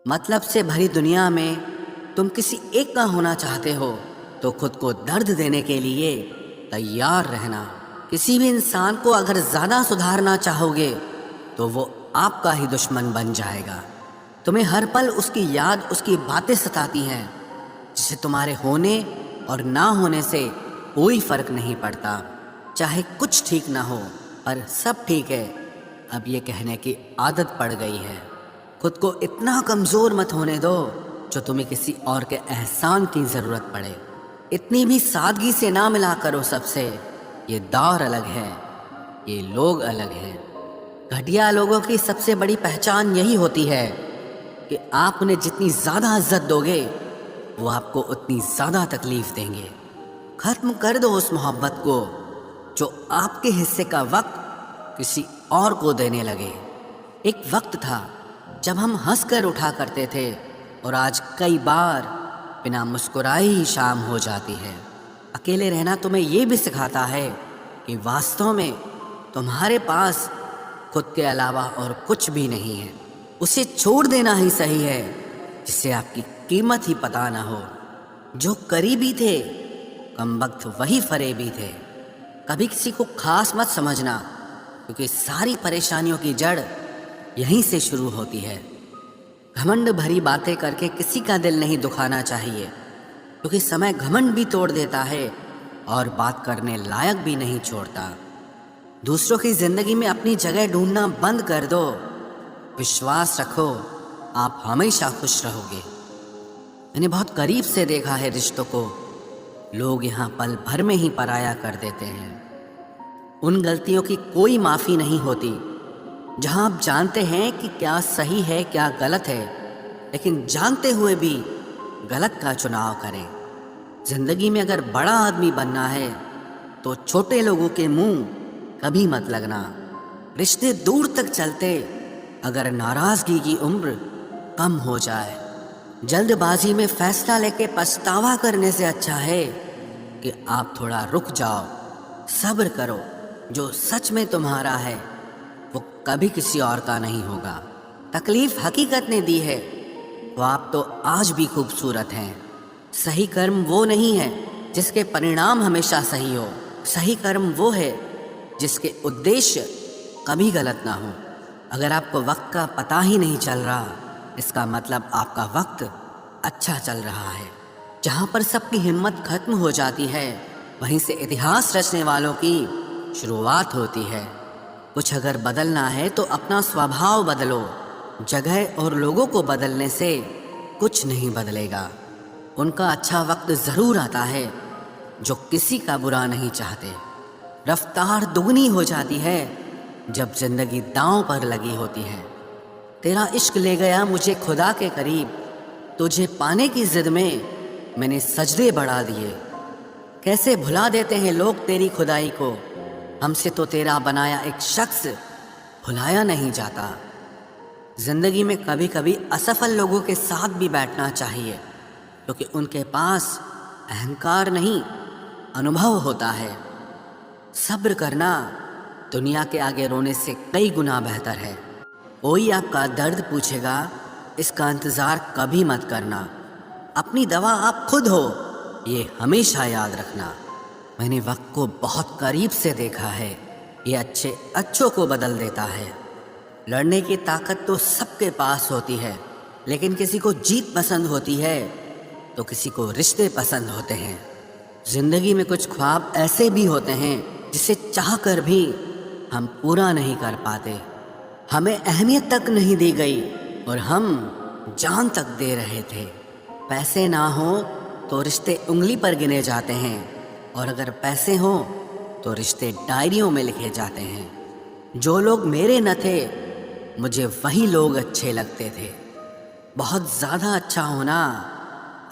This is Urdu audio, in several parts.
مطلب سے بھری دنیا میں تم کسی ایک کا ہونا چاہتے ہو تو خود کو درد دینے کے لیے تیار رہنا۔ کسی بھی انسان کو اگر زیادہ سدھارنا چاہو گے تو وہ آپ کا ہی دشمن بن جائے گا۔ تمہیں ہر پل اس کی یاد، اس کی باتیں ستاتی ہیں، جسے تمہارے ہونے اور نہ ہونے سے کوئی فرق نہیں پڑتا۔ چاہے کچھ ٹھیک نہ ہو پر سب ٹھیک ہے، اب یہ کہنے کی عادت پڑ گئی ہے۔ خود کو اتنا کمزور مت ہونے دو جو تمہیں کسی اور کے احسان کی ضرورت پڑے۔ اتنی بھی سادگی سے نہ ملا کرو سب سے، یہ دور الگ ہے، یہ لوگ الگ ہیں۔ گھٹیا لوگوں کی سب سے بڑی پہچان یہی ہوتی ہے کہ آپ انہیں جتنی زیادہ عزت دو گے وہ آپ کو اتنی زیادہ تکلیف دیں گے۔ ختم کر دو اس محبت کو جو آپ کے حصے کا وقت کسی اور کو دینے لگے۔ ایک وقت تھا جب ہم ہنس کر اٹھا کرتے تھے اور آج کئی بار بنا مسکرائے ہی شام ہو جاتی ہے۔ اکیلے رہنا تمہیں یہ بھی سکھاتا ہے کہ واستو میں تمہارے پاس خود کے علاوہ اور کچھ بھی نہیں ہے۔ اسے چھوڑ دینا ہی صحیح ہے جس سے آپ کی قیمت ہی پتہ نہ ہو۔ جو قریبی تھے کم وقت وہی فریبی تھے۔ کبھی کسی کو خاص مت سمجھنا، کیونکہ ساری پریشانیوں کی جڑ یہیں سے شروع ہوتی ہے۔ گھمنڈ بھری باتیں کر کے کسی کا دل نہیں دکھانا چاہیے، کیونکہ سمے گھمنڈ بھی توڑ دیتا ہے اور بات کرنے لائق بھی نہیں چھوڑتا۔ دوسروں کی زندگی میں اپنی جگہ ڈھونڈنا بند کر دو۔ وشواس رکھو، آپ ہمیشہ خوش رہو گے۔ میں نے بہت قریب سے دیکھا ہے رشتوں کو، لوگ یہاں پل بھر میں ہی پرایا کر دیتے ہیں۔ ان غلطیوں کی کوئی معافی نہیں ہوتی جہاں آپ جانتے ہیں کہ کیا صحیح ہے کیا غلط ہے، لیکن جانتے ہوئے بھی غلط کا چناؤ کریں۔ زندگی میں اگر بڑا آدمی بننا ہے تو چھوٹے لوگوں کے منہ کبھی مت لگنا۔ رشتے دور تک چلتے اگر ناراضگی کی عمر کم ہو جائے۔ جلد بازی میں فیصلہ لے کے پچھتاوا کرنے سے اچھا ہے کہ آپ تھوڑا رک جاؤ، صبر کرو۔ جو سچ میں تمہارا ہے وہ کبھی کسی اور کا نہیں ہوگا۔ تکلیف حقیقت نے دی ہے، وہ آپ تو آج بھی خوبصورت ہیں۔ صحیح کرم وہ نہیں ہے جس کے پرینام ہمیشہ صحیح ہو، صحیح کرم وہ ہے جس کے ادیش کبھی غلط نہ ہو۔ اگر آپ کو وقت کا پتہ ہی نہیں چل رہا، اس کا مطلب آپ کا وقت اچھا چل رہا ہے۔ جہاں پر سب کی ہمت ختم ہو جاتی ہے وہیں سے اتہاس رچنے والوں کی شروعات ہوتی ہے۔ کچھ اگر بدلنا ہے تو اپنا سوبھاؤ بدلو، جگہ اور لوگوں کو بدلنے سے کچھ نہیں بدلے گا۔ ان کا اچھا وقت ضرور آتا ہے جو کسی کا برا نہیں چاہتے۔ رفتار دگنی ہو جاتی ہے جب زندگی داؤں پر لگی ہوتی ہے۔ تیرا عشق لے گیا مجھے خدا کے قریب، تجھے پانے کی ضد میں نے سجدے بڑھا دیے۔ کیسے بھلا دیتے ہیں لوگ تیری خدائی کو، ہم سے تو تیرا بنایا ایک شخص بھلایا نہیں جاتا۔ زندگی میں کبھی کبھی اسفل لوگوں کے ساتھ بھی بیٹھنا چاہیے، کیونکہ ان کے پاس اہنکار نہیں انوبھو ہوتا ہے۔ صبر کرنا دنیا کے آگے رونے سے کئی گنا بہتر ہے۔ کوئی آپ کا درد پوچھے گا، اس کا انتظار کبھی مت کرنا۔ اپنی دوا آپ خود ہو، یہ ہمیشہ یاد رکھنا۔ میں نے وقت کو بہت قریب سے دیکھا ہے، یہ اچھے اچھوں کو بدل دیتا ہے۔ لڑنے کی طاقت تو سب کے پاس ہوتی ہے، لیکن کسی کو جیت پسند ہوتی ہے تو کسی کو رشتے پسند ہوتے ہیں۔ زندگی میں کچھ خواب ایسے بھی ہوتے ہیں جسے چاہ کر بھی ہم پورا نہیں کر پاتے۔ ہمیں اہمیت تک نہیں دی گئی اور ہم جان تک دے رہے تھے۔ پیسے نہ ہوں تو رشتے انگلی پر گنے جاتے ہیں، اور اگر پیسے ہوں تو رشتے ڈائریوں میں لکھے جاتے ہیں۔ جو لوگ میرے نہ تھے مجھے وہی لوگ اچھے لگتے تھے۔ بہت زیادہ اچھا ہونا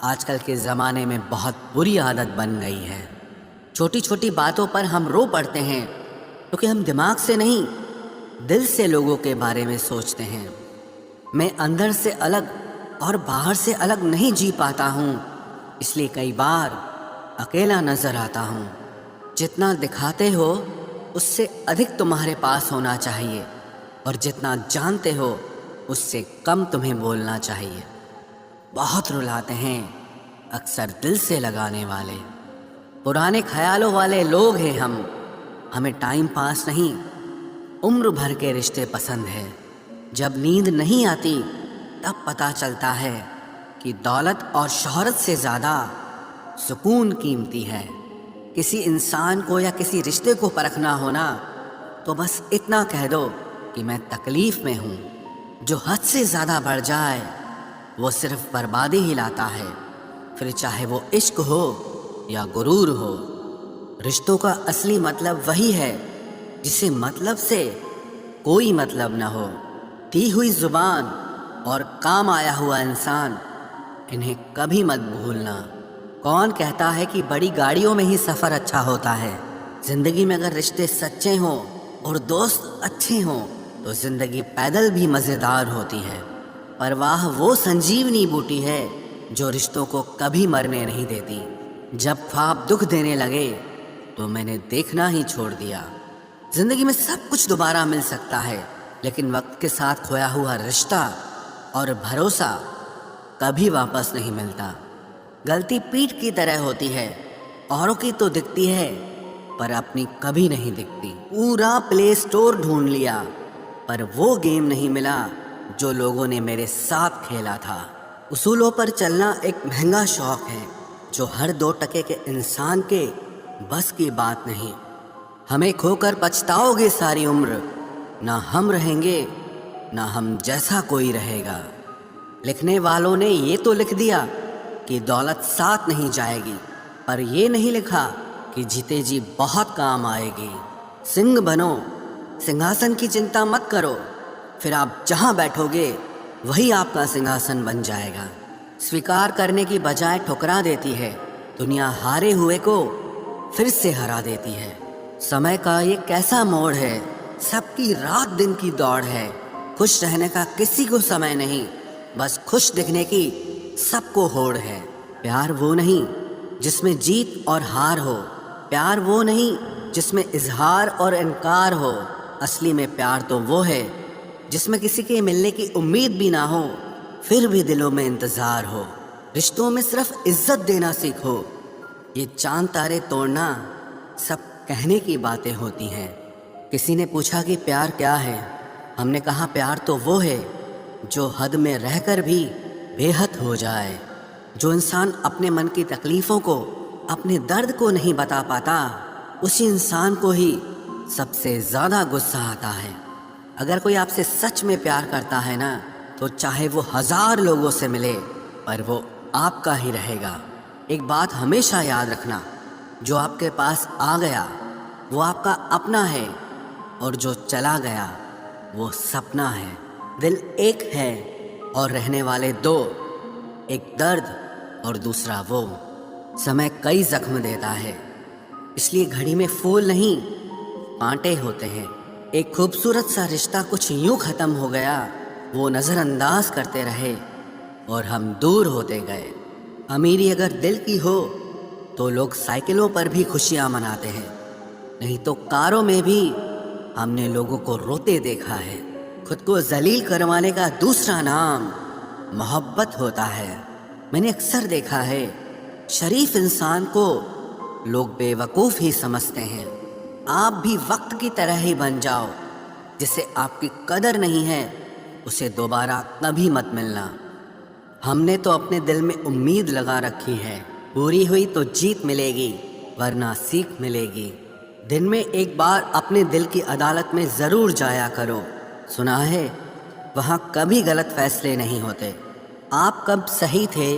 آج کل کے زمانے میں بہت بری عادت بن گئی ہے۔ چھوٹی چھوٹی باتوں پر ہم رو پڑتے ہیں کیونکہ ہم دماغ سے نہیں دل سے لوگوں کے بارے میں سوچتے ہیں۔ میں اندر سے الگ اور باہر سے الگ نہیں جی پاتا ہوں، اس لیے کئی بار اکیلا نظر آتا ہوں۔ جتنا دکھاتے ہو اس سے ادھک تمہارے پاس ہونا چاہیے، اور جتنا جانتے ہو اس سے کم تمہیں بولنا چاہیے۔ بہت رلاتے ہیں اکثر دل سے لگانے والے، پرانے خیالوں والے لوگ ہیں ہم، ہمیں ٹائم پاس نہیں عمر بھر کے رشتے پسند ہے۔ جب نیند نہیں آتی تب پتہ چلتا ہے کہ دولت اور شہرت سے زیادہ سکون قیمتی ہے۔ کسی انسان کو یا کسی رشتے کو پرکھنا ہونا تو بس اتنا کہہ دو کہ میں تکلیف میں ہوں۔ جو حد سے زیادہ بڑھ جائے وہ صرف بربادی ہی لاتا ہے، پھر چاہے وہ عشق ہو یا غرور ہو۔ رشتوں کا اصلی مطلب وہی ہے جسے مطلب سے کوئی مطلب نہ ہو۔ دی ہوئی زبان اور کام آیا ہوا انسان، انہیں کبھی مت بھولنا۔ کون کہتا ہے کہ بڑی گاڑیوں میں ہی سفر اچھا ہوتا ہے؟ زندگی میں اگر رشتے سچے ہوں اور دوست اچھے ہوں تو زندگی پیدل بھی مزیدار ہوتی ہے۔ پرواہ وہ سنجیونی بوٹی ہے جو رشتوں کو کبھی مرنے نہیں دیتی۔ جب خواب دکھ دینے لگے تو میں نے دیکھنا ہی چھوڑ دیا۔ زندگی میں سب کچھ دوبارہ مل سکتا ہے، لیکن وقت کے ساتھ کھویا ہوا رشتہ اور بھروسہ کبھی واپس نہیں ملتا۔ غلطی پیٹھ کی طرح ہوتی ہے، اوروں کی تو دکھتی ہے پر اپنی کبھی نہیں دکھتی۔ پورا پلے سٹور ڈھونڈ لیا پر وہ گیم نہیں ملا جو لوگوں نے میرے ساتھ کھیلا تھا۔ اصولوں پر چلنا ایک مہنگا شوق ہے جو ہر 2 ٹکے کے انسان کے بس کی بات نہیں۔ ہمیں کھو کر پچھتاؤ گے ساری عمر، نہ ہم رہیں گے نہ ہم جیسا کوئی رہے گا۔ لکھنے والوں نے یہ تو لکھ دیا کہ دولت ساتھ نہیں جائے گی، پر یہ نہیں لکھا کہ جیتے جی بہت کام آئے گی۔ سنگ بنو، سنگھاسن کی چنتا مت کرو، پھر آپ جہاں بیٹھو گے وہی آپ کا سنگھاسن بن جائے گا۔ سویکار کرنے کی بجائے ٹھکرا دیتی ہے، دنیا ہارے ہوئے کو پھر سے ہرا دیتی ہے۔ سمے کا یہ کیسا موڑ ہے، سب کی رات دن کی دوڑ ہے۔ خوش رہنے کا کسی کو سمے نہیں، بس خوش دکھنے کی سب کو ہوڑ ہے۔ پیار وہ نہیں جس میں جیت اور ہار ہو، پیار وہ نہیں جس میں اظہار اور انکار ہو۔ اصلی میں پیار تو وہ ہے جس میں کسی کے ملنے کی امید بھی نہ ہو، پھر بھی دلوں میں انتظار ہو۔ رشتوں میں صرف عزت دینا سیکھو، یہ چاند تارے توڑنا سب کہنے کی باتیں ہوتی ہیں۔ کسی نے پوچھا کہ پیار کیا ہے؟ ہم نے کہا پیار تو وہ ہے جو حد میں رہ کر بھی بے حد ہو جائے۔ جو انسان اپنے من کی تکلیفوں کو، اپنے درد کو نہیں بتا پاتا، اسی انسان کو ہی سب سے زیادہ غصہ آتا ہے۔ اگر کوئی آپ سے سچ میں پیار کرتا ہے نا، تو چاہے وہ 1000 لوگوں سے ملے پر وہ آپ کا ہی رہے گا۔ ایک بات ہمیشہ یاد رکھنا، جو آپ کے پاس آ گیا وہ آپ کا اپنا ہے، اور جو چلا گیا وہ سپنا ہے۔ دل ایک ہے اور رہنے والے 2، ایک درد اور دوسرا وہ۔ سمے کئی زخم دیتا ہے، اس لیے گھڑی میں پھول نہیں کانٹے ہوتے ہیں۔ ایک خوبصورت سا رشتہ کچھ یوں ختم ہو گیا، وہ نظر انداز کرتے رہے اور ہم دور ہوتے گئے۔ امیری اگر دل کی ہو تو لوگ سائیکلوں پر بھی خوشیاں مناتے ہیں، نہیں تو کاروں میں بھی ہم نے لوگوں کو روتے دیکھا ہے۔ خود کو ذلیل کروانے کا دوسرا نام محبت ہوتا ہے۔ میں نے اکثر دیکھا ہے شریف انسان کو لوگ بے وقوف ہی سمجھتے ہیں۔ آپ بھی وقت کی طرح ہی بن جاؤ، جسے آپ کی قدر نہیں ہے اسے دوبارہ کبھی مت ملنا۔ ہم نے تو اپنے دل میں امید لگا رکھی ہے، پوری ہوئی تو جیت ملے گی ورنہ سیکھ ملے گی۔ دن میں ایک بار اپنے دل کی عدالت میں ضرور جایا کرو، سنا ہے وہاں کبھی غلط فیصلے نہیں ہوتے۔ آپ کب صحیح تھے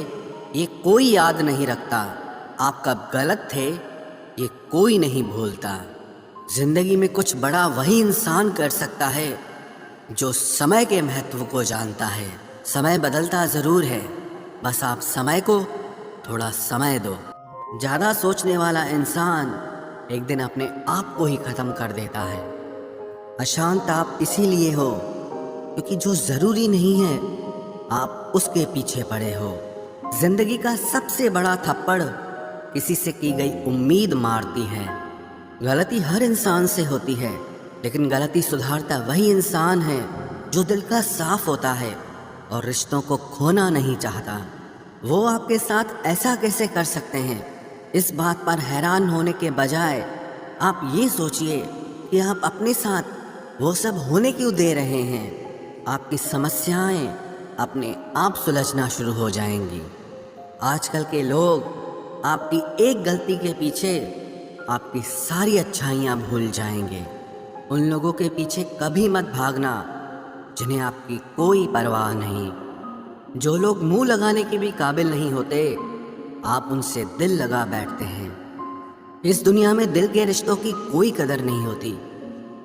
یہ کوئی یاد نہیں رکھتا، آپ کب غلط تھے یہ کوئی نہیں بھولتا۔ زندگی میں کچھ بڑا وہی انسان کر سکتا ہے جو سمے کے مہتو کو جانتا ہے۔ سمے بدلتا ضرور ہے، بس آپ سمے کو تھوڑا سمے دو۔ زیادہ سوچنے والا انسان ایک دن اپنے آپ کو ہی ختم کر دیتا ہے۔ اشانت آپ اسی لیے ہو کیونکہ جو ضروری نہیں ہے آپ اس کے پیچھے پڑے ہو۔ زندگی کا سب سے بڑا تھپڑ کسی سے کی گئی امید مارتی ہے۔ غلطی ہر انسان سے ہوتی ہے، لیکن غلطی سدھارتا وہی انسان ہے جو دل کا صاف ہوتا ہے اور رشتوں کو کھونا نہیں چاہتا، وہ آپ کے ساتھ ایسا کیسے کر سکتے ہیں؟ اس بات پر حیران ہونے کے بجائے آپ یہ سوچئے کہ آپ اپنے ساتھ وہ سب ہونے کیوں دے رہے ہیں۔ آپ کی سمسیائیں اپنے آپ سلجھنا شروع ہو جائیں گی۔ آج کل کے لوگ آپ کی ایک غلطی کے پیچھے آپ کی ساری اچھائیاں بھول جائیں گے۔ ان لوگوں کے پیچھے کبھی مت بھاگنا جنہیں آپ کی کوئی پرواہ نہیں۔ جو لوگ منہ لگانے کے بھی قابل نہیں ہوتے، آپ ان سے دل لگا بیٹھتے ہیں۔ اس دنیا میں دل کے رشتوں کی کوئی قدر نہیں ہوتی،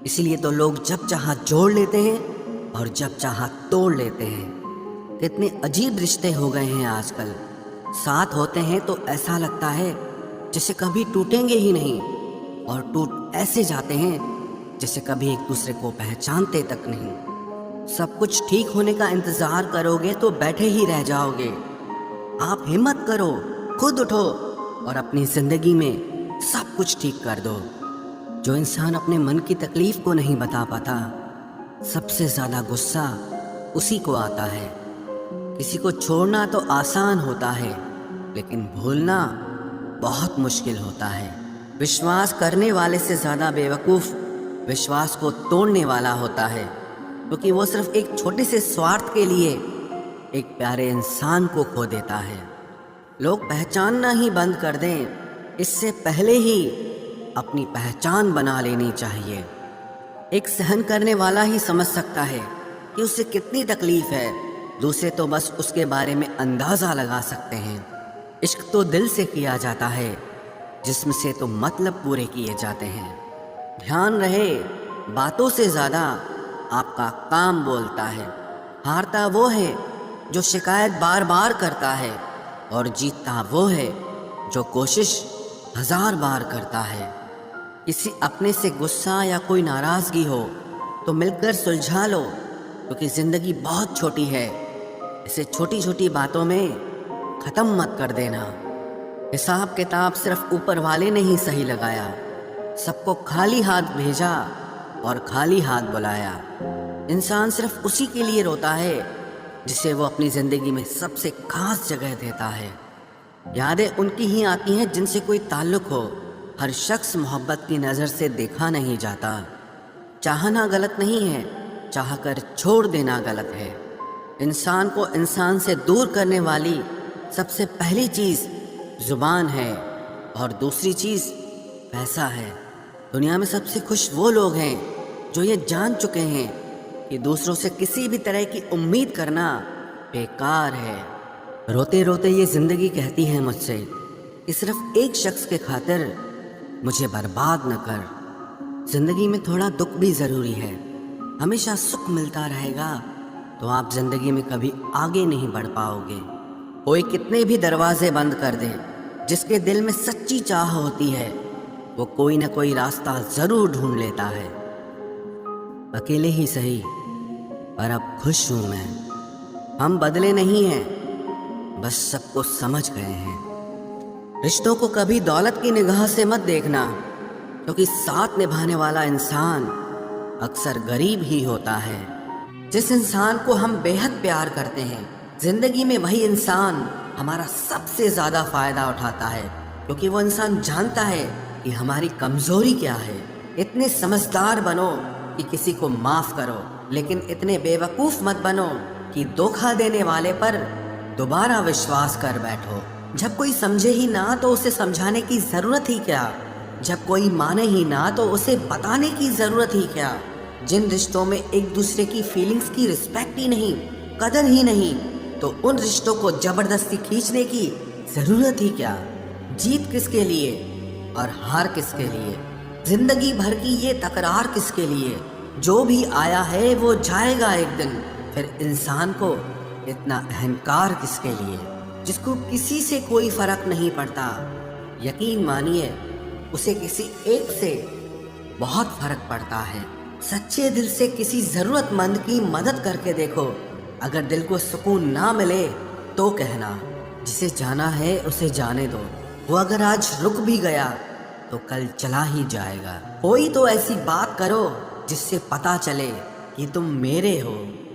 اس لیے تو لوگ جب چاہا جوڑ لیتے ہیں اور جب چاہا توڑ لیتے ہیں۔ کتنے عجیب رشتے ہو گئے ہیں آج کل، ساتھ ہوتے ہیں تو ایسا لگتا ہے جیسے کبھی ٹوٹیں گے ہی نہیں، اور ٹوٹ ایسے جاتے ہیں جیسے کبھی ایک دوسرے کو پہچانتے تک نہیں۔ سب کچھ ٹھیک ہونے کا انتظار کرو گے تو بیٹھے ہی رہ جاؤ گے۔ آپ ہمت کرو، خود اٹھو اور اپنی زندگی میں سب کچھ ٹھیک کر دو۔ جو انسان اپنے من کی تکلیف کو نہیں بتا پاتا، سب سے زیادہ غصہ اسی کو آتا ہے۔ کسی کو چھوڑنا تو آسان ہوتا ہے، لیکن بھولنا بہت مشکل ہوتا ہے۔ وشواس کرنے والے سے زیادہ بیوقوف وشواس کو توڑنے والا ہوتا ہے، کیونکہ وہ صرف ایک چھوٹے سے سوارتھ کے لیے ایک پیارے انسان کو کھو دیتا ہے۔ لوگ پہچاننا ہی بند کر دیں، اس سے پہلے ہی اپنی پہچان بنا لینی چاہیے۔ ایک سہن کرنے والا ہی سمجھ سکتا ہے کہ اسے کتنی تکلیف ہے، دوسرے تو بس اس کے بارے میں اندازہ لگا سکتے ہیں۔ عشق تو دل سے کیا جاتا ہے، جسم سے تو مطلب پورے کیے جاتے ہیں۔ دھیان رہے، باتوں سے زیادہ آپ کا کام بولتا ہے۔ ہارتا وہ ہے جو شکایت بار بار کرتا ہے، اور جیتتا وہ ہے جو کوشش 1000 بار کرتا ہے۔ کسی اپنے سے غصہ یا کوئی ناراضگی ہو تو مل کر سلجھا لو، کیونکہ زندگی بہت چھوٹی ہے، اسے چھوٹی چھوٹی باتوں میں ختم مت کر دینا۔ حساب کتاب صرف اوپر والے نے ہی صحیح لگایا، سب کو خالی ہاتھ بھیجا اور خالی ہاتھ بلایا۔ انسان صرف اسی کے لیے روتا ہے جسے وہ اپنی زندگی میں سب سے خاص جگہ دیتا ہے۔ یادیں ان کی ہی آتی ہیں جن سے کوئی تعلق ہو۔ ہر شخص محبت کی نظر سے دیکھا نہیں جاتا۔ چاہنا غلط نہیں ہے، چاہ کر چھوڑ دینا غلط ہے۔ انسان کو انسان سے دور کرنے والی سب سے پہلی چیز زبان ہے، اور دوسری چیز پیسہ ہے۔ دنیا میں سب سے خوش وہ لوگ ہیں جو یہ جان چکے ہیں کہ دوسروں سے کسی بھی طرح کی امید کرنا بیکار ہے۔ روتے روتے یہ زندگی کہتی ہے مجھ سے کہ صرف ایک شخص کے خاطر مجھے برباد نہ کر۔ زندگی میں تھوڑا دکھ بھی ضروری ہے، ہمیشہ سکھ ملتا رہے گا تو آپ زندگی میں کبھی آگے نہیں بڑھ پاؤ گے۔ کوئی کتنے بھی دروازے بند کر دے، جس کے دل میں سچی چاہ ہوتی ہے وہ کوئی نہ کوئی راستہ ضرور ڈھونڈ لیتا ہے۔ اکیلے ہی صحیح، پر اب خوش ہوں میں۔ ہم بدلے نہیں ہیں، بس سب کو سمجھ گئے ہیں۔ رشتوں کو کبھی دولت کی نگاہ سے مت دیکھنا، کیونکہ ساتھ نبھانے والا انسان اکثر غریب ہی ہوتا ہے۔ جس انسان کو ہم بے حد پیار کرتے ہیں، زندگی میں وہی انسان ہمارا سب سے زیادہ فائدہ اٹھاتا ہے، کیونکہ وہ انسان جانتا ہے کہ ہماری کمزوری کیا ہے۔ اتنے سمجھدار بنو کہ کسی کو معاف کرو، لیکن اتنے بے وقوف مت بنو کہ دھوکہ دینے والے پر دوبارہ وشواس کر بیٹھو۔ جب کوئی سمجھے ہی نہ تو اسے سمجھانے کی ضرورت ہی کیا؟ جب کوئی مانے ہی نہ تو اسے بتانے کی ضرورت ہی کیا؟ جن رشتوں میں ایک دوسرے کی فیلنگز کی رسپیکٹ ہی نہیں، قدر ہی نہیں، تو ان رشتوں کو زبردستی کھینچنے کی ضرورت ہی کیا؟ جیت کس کے لیے اور ہار کس کے لیے؟ زندگی بھر کی یہ تکرار کس کے لیے؟ جو بھی آیا ہے وہ جائے گا ایک دن، پھر انسان کو اتنا اہنکار کس کے لیے؟ جس کو کسی سے کوئی فرق نہیں پڑتا، یقین مانیے اسے کسی ایک سے بہت فرق پڑتا ہے۔ سچے دل سے کسی ضرورت مند کی مدد کر کے دیکھو، اگر دل کو سکون نہ ملے تو کہنا، جسے جانا ہے اسے جانے دو، وہ اگر آج رک بھی گیا تو کل چلا ہی جائے گا۔ کوئی تو ایسی بات کرو جس سے پتا چلے کہ تم میرے ہو۔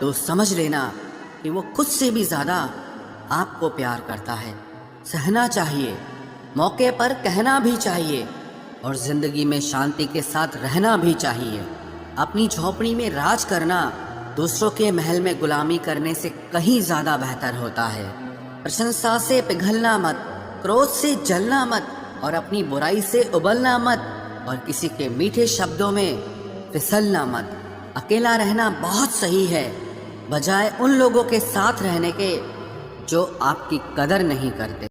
تو سمجھ لینا کہ وہ خود سے بھی زیادہ آپ کو پیار کرتا ہے۔ سہنا چاہیے، موقع پر کہنا بھی چاہیے، اور زندگی میں شانتی کے ساتھ رہنا بھی چاہیے۔ اپنی جھونپڑی میں راج کرنا دوسروں کے محل میں غلامی کرنے سے کہیں زیادہ بہتر ہوتا ہے۔ پرشنسا سے پگھلنا مت، کرودھ سے جلنا مت، اور اپنی برائی سے ابلنا مت، اور کسی کے میٹھے شبدوں میں پھسلنا مت۔ اکیلا رہنا بہت صحیح ہے، بجائے ان لوگوں کے ساتھ رہنے کے جو آپ کی قدر نہیں کرتے۔